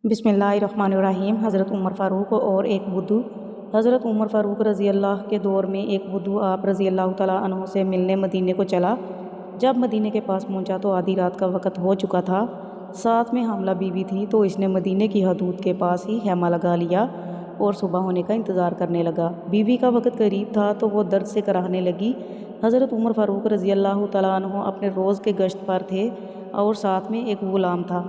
बिस्मिल्लाहिर्रहमानिर्रहीम। हज़रत उमर फ़ारूक और एक बुद्धू। हज़रत उमर फ़ारूक रज़ी अल्लाह के दौर में एक बुद्धू आप रज़ी अल्लाह तआला अन्हु से मिलने मदीने को चला। जब मदीने के पास पहुंचा तो आधी रात का वक़्त हो चुका था। साथ में हामला बीवी थी, तो इसने मदीने की हदूद के पास ही खैमा लगा लिया और सुबह होने का इंतज़ार करने लगा। बीवी का वक़्त करीब था तो वो दर्द से कराहने लगी। हज़रत उमर फ़ारूक रज़ी अल्लाह तआला अन्हु अपने रोज़ के गश्त पर थे और साथ में एक ग़ुलाम था।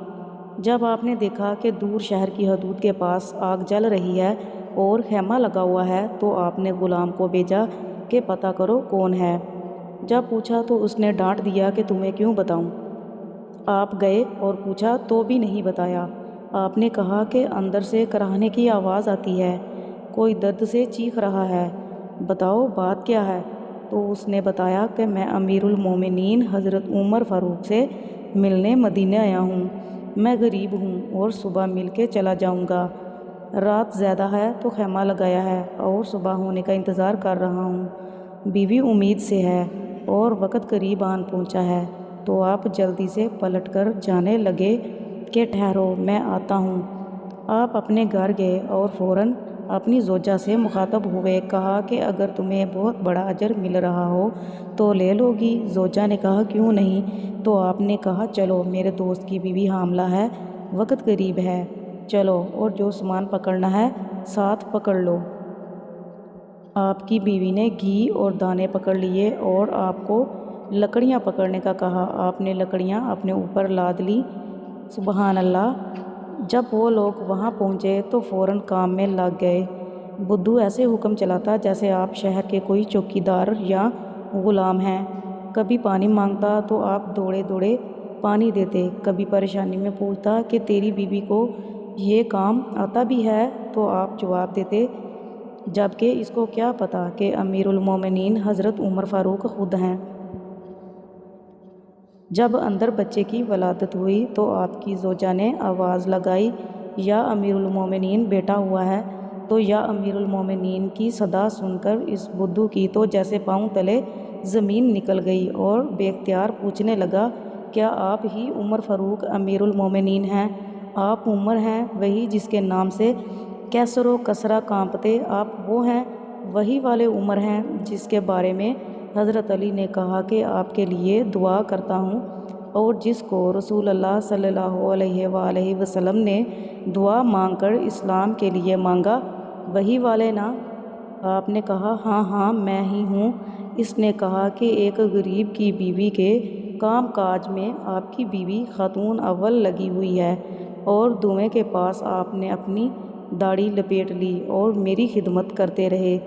जब आपने देखा कि दूर शहर की हदूद के पास आग जल रही है और खैमा लगा हुआ है, तो आपने ग़ुलाम को भेजा कि पता करो कौन है। जब पूछा तो उसने डांट दिया कि तुम्हें क्यों बताऊं। आप गए और पूछा तो भी नहीं बताया। आपने कहा कि अंदर से कराहने की आवाज़ आती है, कोई दर्द से चीख रहा है, बताओ बात क्या है। तो उसने बताया कि मैं अमीरुल मोमिनीन हज़रत उमर फ़ारूक से मिलने मदीने आया हूँ। मैं गरीब हूँ और सुबह मिल के चला जाऊँगा। रात ज़्यादा है तो खैमा लगाया है और सुबह होने का इंतज़ार कर रहा हूँ। बीवी उम्मीद से है और वक़्त करीब आन पहुँचा है, तो आप जल्दी से पलट कर जाने लगे कि ठहरो मैं आता हूँ। आप अपने घर गए और फ़ौरन अपनी ज़ौजा से मुखातब हुए। कहा कि अगर तुम्हें बहुत बड़ा अजर मिल रहा हो तो ले लोगी। ज़ौजा ने कहा क्यों नहीं। तो आपने कहा चलो, मेरे दोस्त की बीवी हामला है, वक़्त करीब है, चलो और जो सामान पकड़ना है साथ पकड़ लो। आपकी बीवी ने घी और दाने पकड़ लिए और आपको लकड़ियाँ पकड़ने का कहा। आपने लकड़ियाँ अपने ऊपर लाद ली। सुबहान अल्लाह। जब वो लोग वहाँ पहुँचे तो फ़ौरन काम में लग गए। बुद्धू ऐसे हुक्म चलाता जैसे आप शहर के कोई चौकीदार या ग़ुलाम हैं। कभी पानी मांगता तो आप दौड़े दौड़े पानी देते। कभी परेशानी में पूछता कि तेरी बीवी को ये काम आता भी है, तो आप जवाब देते जबकि इसको क्या पता कि अमीरुल मोमिनीन हज़रत उमर फ़ारूक ख़ुद हैं। जब अंदर बच्चे की वलादत हुई तो आपकी ज़ौजा ने आवाज़ लगाई, या अमीरुल मोमिनीन बेटा हुआ है। तो या अमीरुल मोमिनीन की सदा सुनकर इस बुद्धू की तो जैसे पाँव तले ज़मीन निकल गई और बेख्तियार पूछने लगा, क्या आप ही उमर फ़ारूक अमीरुल मोमिनीन हैं? आप उमर हैं वही जिसके नाम से कैसर व कसरा कांपते, आप वो हैं, वही वाले उमर हैं जिसके बारे में हज़रत अली ने कहा कि आपके लिए दुआ करता हूँ, और जिसको रसूल अल्लाह सल्लल्लाहु अलैहि वसल्लम ने दुआ मांगकर इस्लाम के लिए मांगा, वही वाले ना। आपने कहा हाँ हाँ मैं ही हूँ। इसने कहा कि एक गरीब की बीवी के काम काज में आपकी बीवी खातून अव्वल लगी हुई है, और धुएं के पास आपने अपनी दाढ़ी लपेट ली और मेरी खिदमत करते रहे।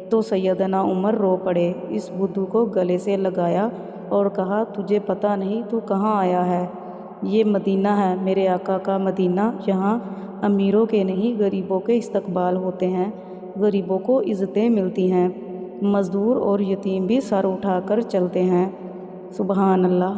तो सैयदना उमर रो पड़े, इस बुद्धू को गले से लगाया और कहा तुझे पता नहीं तू कहाँ आया है। ये मदीना है, मेरे आका का मदीना। यहाँ अमीरों के नहीं गरीबों के इस्तकबाल होते हैं, गरीबों को इज़्ज़तें मिलती हैं, मज़दूर और यतीम भी सर उठाकर चलते हैं। सुबहान अल्लाह।